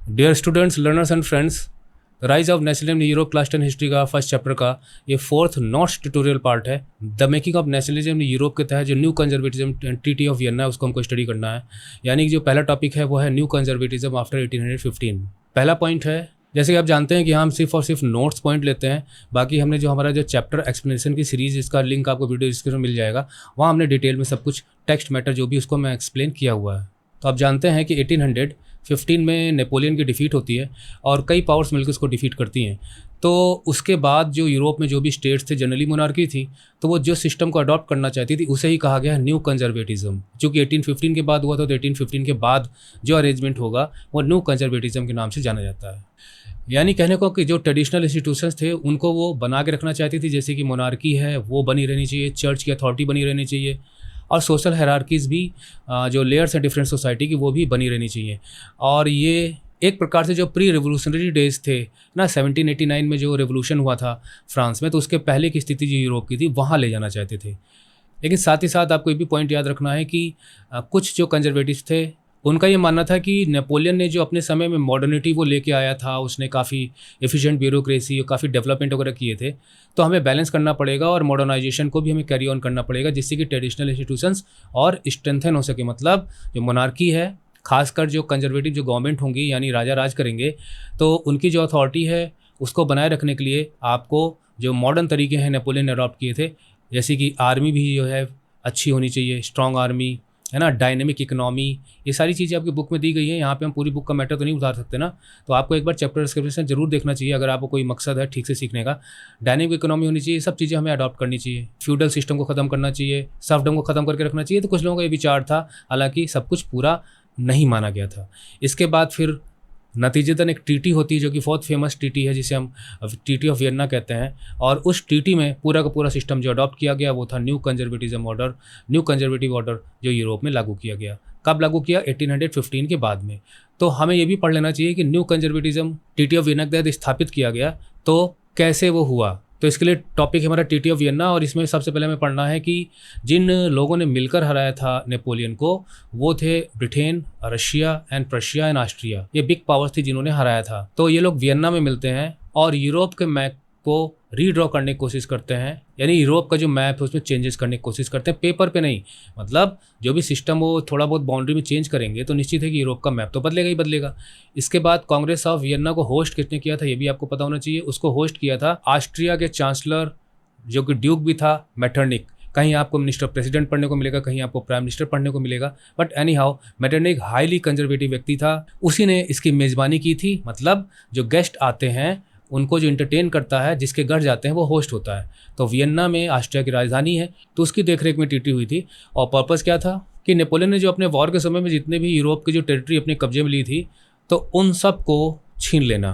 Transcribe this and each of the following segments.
Dear students, learners and friends, rise of nationalism in Europe class 10 history का first chapter का ये fourth notes tutorial part है। The making of nationalism in Europe के तहत जो new conservatism treaty of Vienna है उसको हमको स्टडी करना है। यानी कि जो पहला टॉपिक है वो है न्यू कंजर्वेटिज्म आफ्टर 1815। पहला पॉइंट है, जैसे कि आप जानते हैं कि हम सिर्फ और सिर्फ नोट्स पॉइंट लेते हैं। बाकी हमने जो हमारा जो चैप्टर एक्सप्लेनेशन की सीरीज़, इसका लिंक आपको वीडियो डिस्क्रिप्शन में मिल जाएगा, वहाँ हमने डिटेल में सब कुछ टेक्स्ट मैटर जो भी उसको मैं एक्सप्लेन किया हुआ है। तो आप जानते हैं कि 1815 में नेपोलियन की डिफ़ीट होती है और कई पावर्स मिलकर उसको डिफ़ीट करती हैं। तो उसके बाद जो यूरोप में जो भी स्टेट्स थे, जनरली मोनार्की थी, तो वो जो सिस्टम को अडॉप्ट करना चाहती थी उसे ही कहा गया है न्यू कंजर्वेटिज्म। चूँकि 1815 के बाद हुआ था तो 1815 के बाद जो अरेंजमेंट होगा वो न्यू कंजर्वेटिज्म के नाम से जाना जाता है। यानी कहने को कि जो ट्रेडिशनल इंस्टीट्यूशंस थे उनको वो बना के रखना चाहती थी, जैसे कि मोनार्की है वो बनी रहनी चाहिए, चर्च की अथॉरिटी बनी रहनी चाहिए, और सोशल हायरार्कीज़ भी जो लेयर्स हैं डिफरेंट सोसाइटी की वो भी बनी रहनी चाहिए। और ये एक प्रकार से जो प्री रिवोल्यूशनरी डेज थे ना, 1789 में जो रेवोल्यूशन हुआ था फ्रांस में, तो उसके पहले की स्थिति जो यूरोप की थी वहाँ ले जाना चाहते थे। लेकिन साथ ही साथ आपको ये भी पॉइंट याद रखना है कि कुछ जो कंजर्वेटिव थे उनका ये मानना था कि नेपोलियन ने जो अपने समय में मॉडर्निटी वो लेके आया था, उसने काफ़ी एफिशिएंट ब्यूरोक्रेसी और काफ़ी डेवलपमेंट वगैरह किए थे, तो हमें बैलेंस करना पड़ेगा और मॉडर्नाइजेशन को भी हमें कैरी ऑन करना पड़ेगा, जिससे कि ट्रेडिशनल इंस्टीट्यूशंस और स्ट्रेंथन हो सके। मतलब जो मोनार्की है, खासकर जो कंजर्वेटिव जो गवर्नमेंट होंगी यानी राजा राज करेंगे, तो उनकी जो अथॉरिटी है उसको बनाए रखने के लिए आपको जो मॉडर्न तरीके हैं नेपोलियन ने अडॉप्ट किए थे, जैसे कि आर्मी भी जो है अच्छी होनी चाहिए, स्ट्रॉन्ग आर्मी है ना, डायनेमिक इकोनॉमी, ये सारी चीज़ें आपकी बुक में दी गई हैं। यहाँ पे हम पूरी बुक का मैटर तो नहीं उतार सकते ना, तो आपको एक बार चैप्टर डिस्क्रिप्शन जरूर देखना चाहिए अगर आपको कोई मकसद है ठीक से सीखने का। डायनेमिक इकोनॉमी होनी चाहिए, सब चीज़ें हमें अडॉप्ट करनी चाहिए। फ्यूडल सिस्टम को ख़त्म करना चाहिए, सर्फडम को ख़त्म करके रखना चाहिए। तो कुछ लोगों का ये विचार था, हालांकि सब कुछ पूरा नहीं माना गया था। इसके बाद फिर नतीजतन एक ट्रीटी होती है जो कि बहुत फेमस ट्रीटी है, जिसे हम ट्रीटी ऑफ वियना कहते हैं। और उस ट्रीटी में पूरा का पूरा सिस्टम जो अडॉप्ट किया गया वो था new conservatism order, new conservative order जो यूरोप में लागू किया गया। कब लागू किया? 1815 के बाद में। तो हमें ये भी पढ़ लेना चाहिए कि new conservatism treaty of Vienna के तहत स्थापित किया गया, तो कैसे वो हुआ। तो इसके लिए टॉपिक है हमारा ट्रीटी ऑफ वियना, और इसमें सबसे पहले हमें पढ़ना है कि जिन लोगों ने मिलकर हराया था नेपोलियन को वो थे Britain, Russia and Prussia and Austria. ये बिग पावर्स थी जिन्होंने हराया था। तो ये लोग वियना में मिलते हैं और यूरोप के मैप को रीड्रॉ करने की कोशिश करते हैं, यानी यूरोप का जो मैप है उसमें चेंजेस करने की कोशिश करते हैं, पेपर पे नहीं। मतलब जो भी सिस्टम वो थोड़ा बहुत बाउंड्री में चेंज करेंगे तो निश्चित है कि यूरोप का मैप तो बदलेगा ही बदलेगा। इसके बाद कांग्रेस ऑफ वियना को होस्ट किसने किया था ये भी आपको पता होना चाहिए। उसको होस्ट किया था ऑस्ट्रिया के चांसलर जो कि ड्यूक भी था, मेटरनिक। कहीं आपको मिनिस्टर प्रेसिडेंट पढ़ने को मिलेगा, कहीं आपको प्राइम मिनिस्टर पढ़ने को मिलेगा, but any how Metternich highly conservative व्यक्ति था। उसी ने इसकी मेज़बानी की थी। मतलब जो गेस्ट आते हैं उनको जो इंटरटेन करता है, जिसके घर जाते हैं वो होस्ट होता है। तो वियना में ऑस्ट्रिया की राजधानी है, तो उसकी देखरेख में ट्रीटी हुई थी। और पर्पस क्या था कि नेपोलियन ने जो अपने वॉर के समय में जितने भी यूरोप की जो टेरिटरी अपने कब्जे में ली थी, तो उन सब को छीन लेना।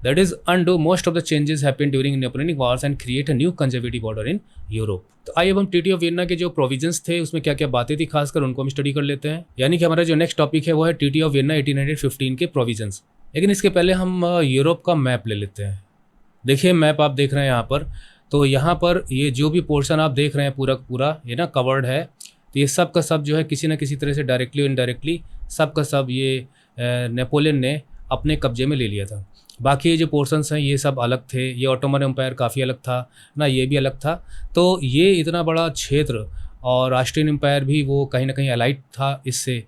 That is undo most of the changes happened during Napoleonic wars and create a new conservative order in Europe। तो आइए अब हम ट्रीटी ऑफ वियना के जो प्रोविजंस थे उसमें क्या क्या बातें थी खासकर उनको हम स्टडी कर लेते हैं। यानी कि हमारा जो नेक्स्ट टॉपिक है वो है ट्रीटी ऑफ वियना 1815 के प्रोविजंस। लेकिन इसके पहले हम यूरोप का मैप ले लेते हैं। देखिए मैप आप देख रहे हैं यहाँ पर, तो यहाँ पर ये जो भी पोर्शन आप देख रहे हैं पूरा पूरा ये ना कवर्ड है। तो ये सब का सब जो है किसी न किसी तरह से डायरेक्टली और इनडायरेक्टली सब का सब ये नेपोलियन ने अपने कब्जे में ले लिया था। बाकी ये जो पोर्शंस हैं ये सब अलग थे। ये ऑटोमन एम्पायर काफ़ी अलग था ना, ये भी अलग था। तो ये इतना बड़ा क्षेत्र, और ऑस्ट्रियन एम्पायर भी वो कहीं ना कहीं अलाइड था इससे,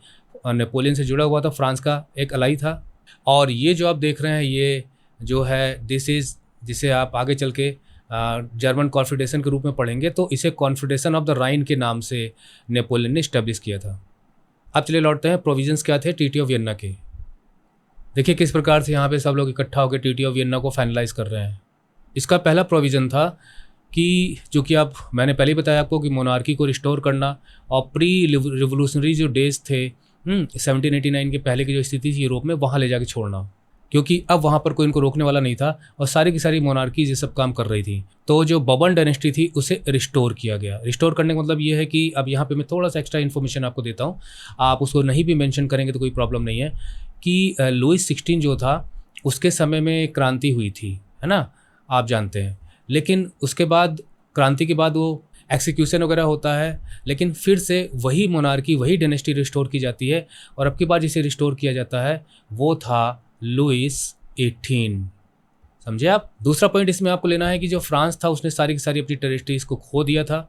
नेपोलियन से जुड़ा हुआ था, फ्रांस का एक अलाई था। और ये जो आप देख रहे हैं ये जो है दिस इज़, जिसे आप आगे चल के जर्मन कॉन्फेडरेशन के रूप में पढ़ेंगे, तो इसे कॉन्फेडरेशन ऑफ द राइन के नाम से नेपोलियन ने इस्टेब्लिश किया था। अब चलिए लौटते हैं प्रोविजंस क्या थे ट्रीटी ऑफ वियना के। देखिए किस प्रकार से यहाँ पे सब लोग इकट्ठा होकर ट्रीटी ऑफ वियना को फाइनलाइज कर रहे हैं। इसका पहला प्रोविज़न था कि जो कि मैंने पहले ही बताया आपको कि मोनार्की को रिस्टोर करना और प्री रिवोल्यूशनरी जो डेज थे 1789 के पहले की जो स्थिति थी यूरोप में, वहाँ ले जाके छोड़ना, क्योंकि अब वहाँ पर कोई इनको रोकने वाला नहीं था और सारी की सारी मोनार्कीज ये सब काम कर रही थी। तो जो बबन डायनेस्टी थी उसे रिस्टोर किया गया। रिस्टोर करने का मतलब ये है कि अब यहाँ पे मैं थोड़ा सा एक्स्ट्रा इन्फॉर्मेशन आपको देता हूँ, आप उसको नहीं भी मेंशन करेंगे तो कोई प्रॉब्लम नहीं है, कि लुइस 16 जो था उसके समय में क्रांति हुई थी, है ना, आप जानते हैं। लेकिन उसके बाद क्रांति के बाद वो एक्सिक्यूशन वगैरह होता है, लेकिन फिर से वही मोनार्की, वही डायनेस्टी रिस्टोर की जाती है। और अब की बार जिसे रिस्टोर किया जाता है वो था लुइस 18। समझे आप। दूसरा पॉइंट इसमें आपको लेना है कि जो फ्रांस था उसने सारी की सारी अपनी टेरिटरीज को खो दिया था,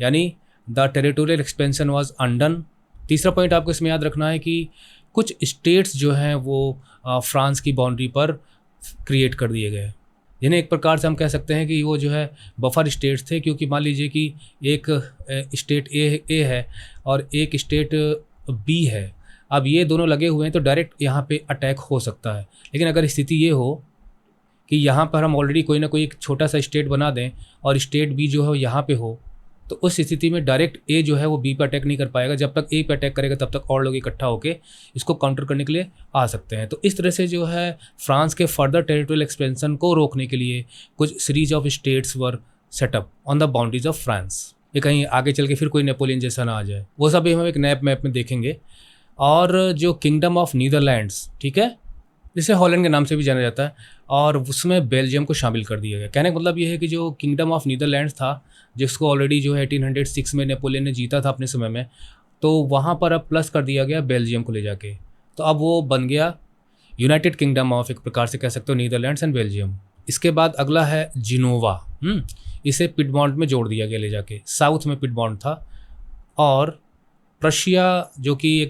यानी the territorial expansion was undone. तीसरा पॉइंट आपको इसमें याद रखना है कि कुछ स्टेट्स जो हैं वो फ्रांस की बाउंड्री पर क्रिएट कर दिए गए, जिन्हें एक प्रकार से हम कह सकते हैं कि वो जो है बफर स्टेट्स थे, क्योंकि मान लीजिए कि एक स्टेट ए है और एक स्टेट बी है। अब ये दोनों लगे हुए हैं तो डायरेक्ट यहाँ पे अटैक हो सकता है, लेकिन अगर स्थिति ये हो कि यहाँ पर हम ऑलरेडी कोई ना कोई एक छोटा सा स्टेट बना दें और स्टेट बी जो है यहाँ पे हो, तो उस स्थिति में डायरेक्ट ए जो है वो बी पर अटैक नहीं कर पाएगा। जब तक ए पे अटैक करेगा तब तक और लोग इकट्ठा होकर इसको काउंटर करने के लिए आ सकते हैं। तो इस तरह से जो है फ्रांस के फर्दर टेरिटोरियल एक्सपेंशन को रोकने के लिए कुछ series of states were set up on the boundaries of France. ये कहीं आगे चल के फिर कोई नेपोलियन जैसा ना आ जाए, वो सब हम एक नैप मैप में देखेंगे। और जो किंगडम ऑफ नीदरलैंड्स, ठीक है, जिसे हॉलैंड के नाम से भी जाना जाता है, और उसमें बेल्जियम को शामिल कर दिया गया। कहने का मतलब ये है कि जो किंगडम ऑफ नीदरलैंड्स था, जिसको ऑलरेडी जो है 1806 में नेपोलियन ने जीता था अपने समय में, तो वहाँ पर अब प्लस कर दिया गया बेल्जियम को ले जाके। तो अब वो बन गया यूनाइटेड किंगडम ऑफ, एक प्रकार से कह सकते हो, नीदरलैंड्स एंड बेल्जियम। इसके बाद अगला है जिनोवा। इसे पिडमॉन्ट में जोड़ दिया गया ले जाके, साउथ में पिडमॉन्ट था। और प्रशिया जो कि एक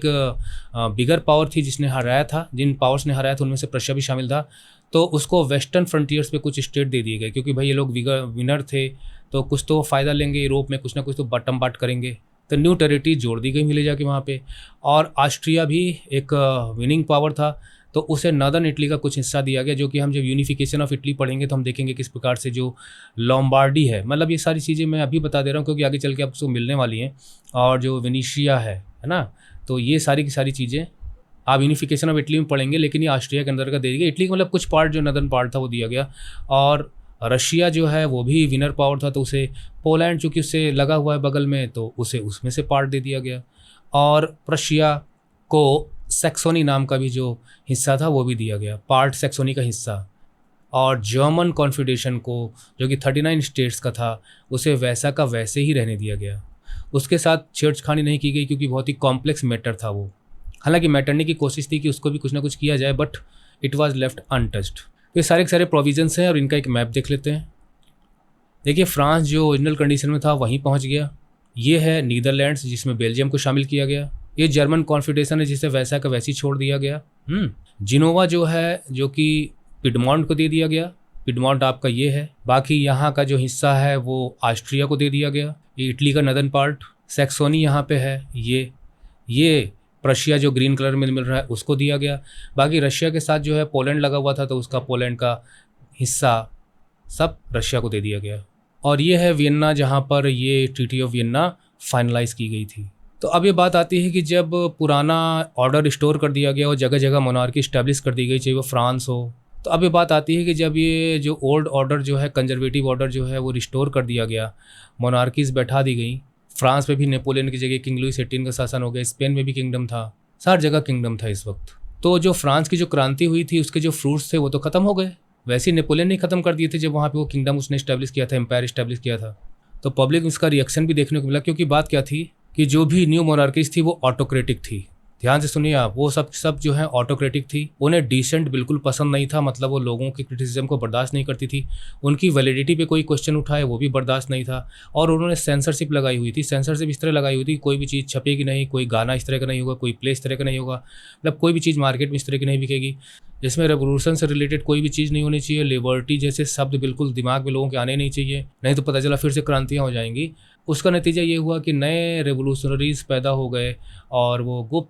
बिगर पावर थी जिसने हराया था, जिन पावर्स ने हराया था उनमें से प्रशिया भी शामिल था, तो उसको वेस्टर्न फ्रंटियर्स पे कुछ स्टेट दे दिए गए, क्योंकि भाई ये लोग विनर थे तो कुछ तो फ़ायदा लेंगे यूरोप में, कुछ ना कुछ तो बटम बाट करेंगे। तो न्यू टेरिटरी जोड़ दी गई मिले जाके वहाँ पे। और ऑस्ट्रिया भी एक विनिंग पावर था, तो उसे नॉर्दर्न इटली का कुछ हिस्सा दिया गया, जो कि हम जब यूनिफिकेशन ऑफ इटली पढ़ेंगे तो हम देखेंगे किस प्रकार से जो लॉम्बार्डी है, मतलब ये सारी चीज़ें मैं अभी बता दे रहा हूँ क्योंकि आगे चल के आपको मिलने वाली हैं। और जो वेनिशिया है ना, तो ये सारी की सारी चीज़ें आप यूनिफिकेशन ऑफ इटली में पढ़ेंगे, लेकिन ये ऑस्ट्रिया के अंदर का दे दिया। इटली का मतलब कुछ पार्ट जो नदर्न पार्ट था वो दिया गया। और रशिया जो है वो भी विनर पावर था, तो उसे पोलैंड चूँकि उससे लगा हुआ है बगल में, तो उसे उसमें से पार्ट दे दिया गया। और प्रशिया को सैक्सोनी नाम का भी जो हिस्सा था वो भी दिया गया, पार्ट सैक्सोनी का हिस्सा। और जर्मन कॉन्फेडरेशन को, जो कि 39 स्टेट्स का था, उसे वैसा का वैसे ही रहने दिया गया। उसके साथ छेड़छाड़ी नहीं की गई क्योंकि बहुत ही कॉम्प्लेक्स मैटर था वो। हालांकि मैटरने की कोशिश थी कि उसको भी कुछ ना कुछ किया जाए, but it was left untouched. तो ये सारे के सारे प्रोविजंस हैं और इनका एक मैप देख लेते हैं। देखिए, फ्रांस जो ओरिजिनल कंडीशन में था वहीं पहुंच गया। ये है नीदरलैंड्स जिसमें बेल्जियम को शामिल किया गया। ये जर्मन कॉन्फेडरेशन है जिसे वैसा का वैसी छोड़ दिया गया। जिनोवा जो है, जो कि पिडमॉन्ट को दे दिया गया। पिडमॉन्ट आपका ये है। बाकी यहाँ का जो हिस्सा है वो ऑस्ट्रिया को दे दिया गया। ये इटली का नदर्न पार्ट। सैक्सोनी यहाँ पे है। ये प्रशिया जो ग्रीन कलर में मिल रहा है उसको दिया गया। बाकी रशिया के साथ जो है पोलैंड लगा हुआ था, तो उसका पोलैंड का हिस्सा सब रशिया को दे दिया गया। और ये है वियन्ना, जहाँ पर ये ट्रीटी ऑफ वियन्ना फाइनलाइज की गई थी। तो अब ये बात आती है कि जब पुराना ऑर्डर रिस्टोर कर दिया गया और जगह जगह मोनार्की इस्टेब्लिश कर दी गई, चाहे वो फ्रांस हो, तो अब ये बात आती है कि जब ये जो ओल्ड ऑर्डर जो है, कंजर्वेटिव ऑर्डर जो है, वो रिस्टोर कर दिया गया, मोनार्कीज बैठा दी गई। फ्रांस में भी नेपोलियन की जगह किंग लुइस 18 का शासन हो गया। स्पेन में भी किंगडम था, हर जगह किंगडम था इस वक्त। तो जो फ्रांस की जो क्रांति हुई थी उसके जो फ्रूट्स थे वो तो ख़त्म हो गए। वैसे ही नेपोलियन ने ख़त्म कर दिए थे जब वहाँ पे वो किंगडम उसने इस्टेब्लिश किया था, एम्पायर इस्टेब्लिश किया था। तो पब्लिक इसका रिएक्शन भी देखने को मिला, क्योंकि बात क्या थी कि जो भी न्यू मोनार्कीज थी वो ऑटोक्रेटिक थी। ध्यान से सुनिए आप, वो सब जो है ऑटोक्रेटिक थी। उन्हें डिसेंट बिल्कुल पसंद नहीं था, मतलब वो लोगों की क्रिटिसिज्म को बर्दाश्त नहीं करती थी। उनकी वैलिडिटी पे कोई क्वेश्चन उठाए वो भी बर्दाश्त नहीं था। और उन्होंने सेंसरशिप लगाई हुई थी। सेंसरशिप इस तरह लगाई हुई थी, कोई भी चीज़ छपेगी नहीं, कोई गाना इस तरह का नहीं होगा, कोई प्ले इस तरह का नहीं होगा, मतलब कोई भी चीज़ मार्केट में इस तरह की नहीं बिकेगी, जिसमें रेवोल्यूशन से रिलेटेड कोई भी चीज़ नहीं होनी चाहिए। लिबर्टी जैसे शब्द बिल्कुल दिमाग में लोगों के आने नहीं चाहिए, नहीं तो पता चला फिर से क्रांतियाँ हो जाएंगी। उसका नतीजा ये हुआ कि नए रेवोल्यूशनरीज पैदा हो गए और वो गुप्त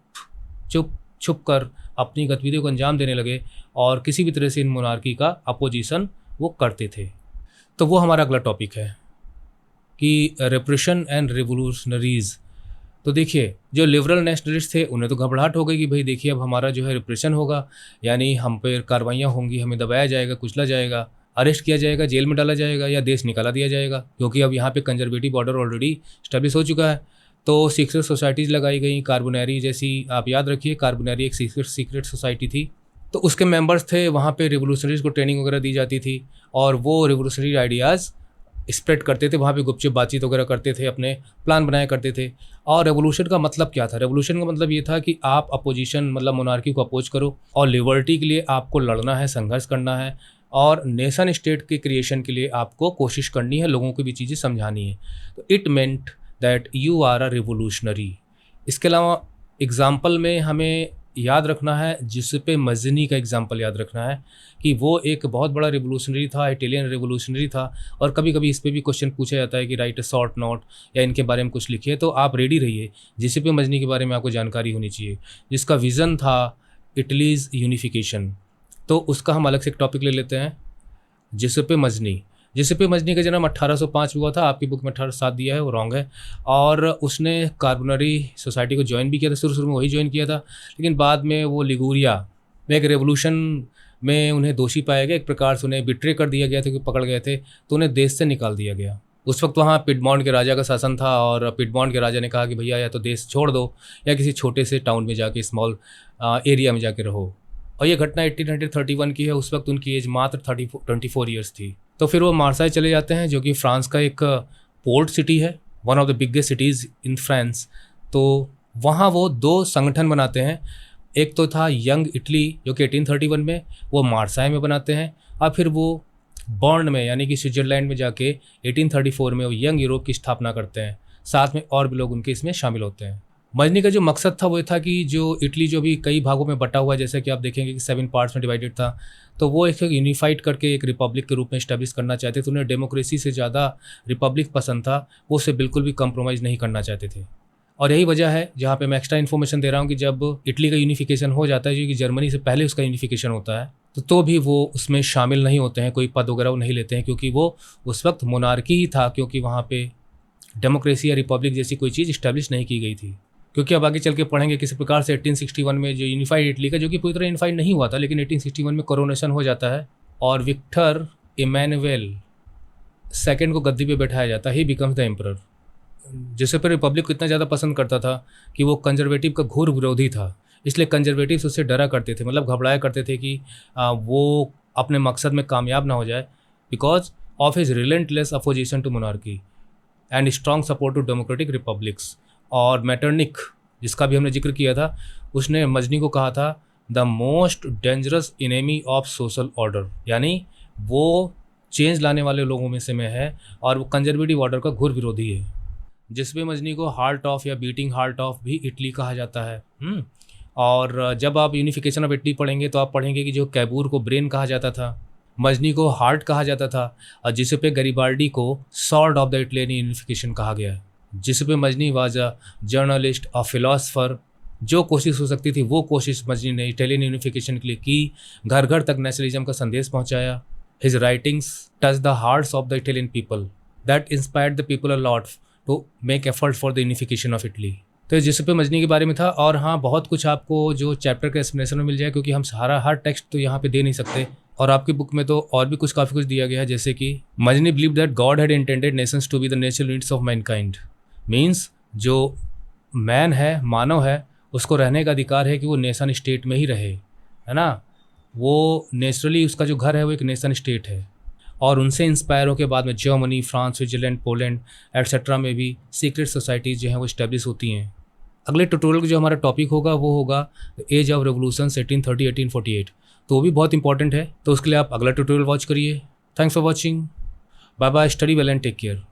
छुप कर अपनी गतिविधियों को अंजाम देने लगे और किसी भी तरह से इन मोनार्की का अपोजिशन वो करते थे। तो वो हमारा अगला टॉपिक है कि रेप्रेशन एंड रेवोल्यूशनरीज। तो देखिए, जो लिबरल नेशनलिस्ट थे उन्हें तो घबराहट हो गई कि भाई देखिए अब हमारा जो है रिप्रेशन होगा, यानी हम पर कार्रवाइयाँ होंगी, हमें दबाया जाएगा, कुचला जाएगा, अरेस्ट किया जाएगा, जेल में डाला जाएगा या देश निकाला दिया जाएगा, क्योंकि अब यहाँ पे कंजर्वेटिव ऑर्डर ऑलरेडी स्टैब्लिश हो चुका है। तो सीक्रेट सोसाइटीज़ लगाई गई, कार्बोनरी जैसी, आप याद रखिए कार्बोनरी एक सीक्रेट सोसाइटी थी। तो उसके मेंबर्स थे, वहाँ पे रिवोल्यूशनरीज को ट्रेनिंग वगैरह दी जाती थी और वो रिवोल्यूशनरी आइडियाज़ स्प्रेड करते थे, वहाँ पे गुपचुप बातचीत वगैरह करते थे, अपने प्लान बनाया करते थे। और रेवोल्यूशन का मतलब क्या था? रेवोल्यूशन का मतलब ये था कि आप अपोजिशन मतलब मोनार्की को अपोज करो और लिबर्टी के लिए आपको लड़ना है, संघर्ष करना है और नेशन स्टेट के क्रिएशन के लिए आपको कोशिश करनी है, लोगों को भी चीज़ें समझानी है। तो it meant that you are a revolutionary. इसके अलावा एग्ज़ाम्पल में हमें याद रखना है, जिसपे मज़नी का एग्ज़ाम्पल याद रखना है कि वो एक बहुत बड़ा रिवोल्यूशनरी था, इटालियन रिवोल्यूशनरी था। और कभी कभी इस पे भी क्वेश्चन पूछा जाता है कि राइट अ शॉर्ट नोट या इनके बारे में कुछ लिखिए, तो आप रेडी रहिए। जिसपे मज़नी के बारे में आपको जानकारी होनी चाहिए, जिसका विज़न था इटलीज़ यूनिफिकेशन। तो उसका हम अलग से एक टॉपिक ले लेते हैं। जिसपे मजनी का जन्म 1805 हुआ था। आपकी बुक में 1807 दिया है, वो रॉन्ग है। और उसने कार्बोनरी सोसाइटी को ज्वाइन भी किया था, शुरू में वही ज्वाइन किया था, लेकिन बाद में वो लिगुरिया में एक रेवोल्यूशन में उन्हें दोषी पाया गया। एक प्रकार से उन्हें बिट्रे कर दिया गया था, क्योंकि पकड़ गए थे, तो उन्हें देश से निकाल दिया गया। उस वक्त वहाँ पिडमॉन्ट के राजा का शासन था और पिडमॉन्ट के राजा ने कहा कि भैया या तो देश छोड़ दो या किसी छोटे से टाउन में जाके, स्मॉल एरिया में जाके रहो। और ये घटना 1831 की है। उस वक्त उनकी एज मात्र 24 ईयर्स थी। तो फिर वो मार्साई चले जाते हैं, जो कि फ्रांस का एक पोर्ट सिटी है, one of the biggest cities in France. तो वहाँ वो 2 संगठन बनाते हैं। एक तो था यंग इटली, जो कि 1831 में वो मार्साई में बनाते हैं, और फिर वो बर्न में यानी कि स्विट्ज़रलैंड में जाके 1834 में वो यंग यूरोप की स्थापना करते हैं। साथ में और भी लोग उनके इसमें शामिल होते हैं। मजनी का जो मकसद था वो था कि जो इटली जो भी कई भागों में बटा हुआ है, जैसे कि आप देखेंगे कि 7 पार्ट्स में डिवाइडेड था, तो वो एक यूनिफाइड करके एक रिपब्लिक के रूप में इस्टेब्लिश करना चाहते थे। उन्हें डेमोक्रेसी से ज़्यादा रिपब्लिक पसंद था, वो उससे बिल्कुल भी कंप्रोमाइज़ नहीं करना चाहते थे। और यही वजह है, जहाँ पे मैं एक्स्ट्रा इन्फॉर्मेशन दे रहा हूँ, कि जब इटली का यूनिफिकेशन हो जाता है, जो कि जर्मनी से पहले उसका यूनिफिकेशन होता है, तो भी वो उसमें शामिल नहीं होते हैं, कोई पद वगैरह वो नहीं लेते हैं, क्योंकि वो उस वक्त मोनार्की ही था, क्योंकि वहाँ पे डेमोक्रेसी या रिपब्लिक जैसी कोई चीज़ इस्टेब्लिश नहीं की गई थी। क्योंकि अब आगे चल के पढ़ेंगे किसी प्रकार से 1861 में जो यूनिफाइड इटली का, जो कि पूरी तरह यूनिफाइड नहीं हुआ था, लेकिन 1861 में कोरोनेशन हो जाता है और विक्टर इमैनुएल सेकंड को गद्दी पे बैठाया जाता है, ही बिकम्स द एम्परर। जिसे पर रिपब्लिक को इतना ज़्यादा पसंद करता था कि वो कंजर्वेटिव का घोर विरोधी था, इसलिए कंजर्वेटिव्स उससे डरा करते थे, मतलब घबराया करते थे कि वो अपने मकसद में कामयाब ना हो जाए, because of his relentless opposition to monarchy and strong support to democratic republics. और मैटरनिक, जिसका भी हमने जिक्र किया था, उसने मजनी को कहा था the most dangerous enemy of social order, यानी वो चेंज लाने वाले लोगों में से में है और वो कंजर्वेटिव ऑर्डर का घोर विरोधी है। जिसपे मजनी को हार्ट ऑफ या बीटिंग हार्ट ऑफ भी इटली कहा जाता है। और जब आप यूनिफिकेशन ऑफ इटली पढ़ेंगे तो आप पढ़ेंगे कि जो कैबूर को ब्रेन कहा जाता था, मजनी को हार्ट कहा जाता था, और जिसपे गरिबाल्डी को sword of the Italian unification कहा गया है। जिसपे Mazzini was a journalist, a philosopher. जो कोशिश हो सकती थी वो कोशिश मजनी ने इटालियन यूनिफिकेशन के लिए की, घर घर तक नेशनलिज्म का संदेश पहुंचाया। His writings touch the hearts of the Italian people that inspired the people a lot to make effort for the unification of Italy. तो जिसपे मजनी के बारे में था। और हाँ, बहुत कुछ आपको जो चैप्टर के एक्सप्लेनेशन में मिल जाए, क्योंकि हम हर टेक्स्ट तो यहाँ पे दे नहीं सकते, और आपकी बुक में तो और भी काफ़ी कुछ दिया गया है, जैसे कि Mazzini believe that God had intended nations to be the natural units of mankind. Means जो मैन है, मानव है, उसको रहने का अधिकार है कि वो नेशन स्टेट में ही रहे, है ना। वो नेचुरली उसका जो घर है वो एक नेशन स्टेट है। और उनसे इंस्पायर होकर बाद में Germany, France, Switzerland, Poland etcetera में भी सीक्रेट सोसाइटीज़ जो हैं वो इस्टेब्लिश होती हैं। अगले ट्यूटोरियल का जो हमारा टॉपिक होगा वो होगा एज ऑफ रेवोल्यूशन 1830-1848, तो वो भी बहुत इंपॉर्टेंट है। तो उसके लिए आप अगला ट्यूटोरियल वॉच करिए। Thanks for watching. Bye bye, study well and take care.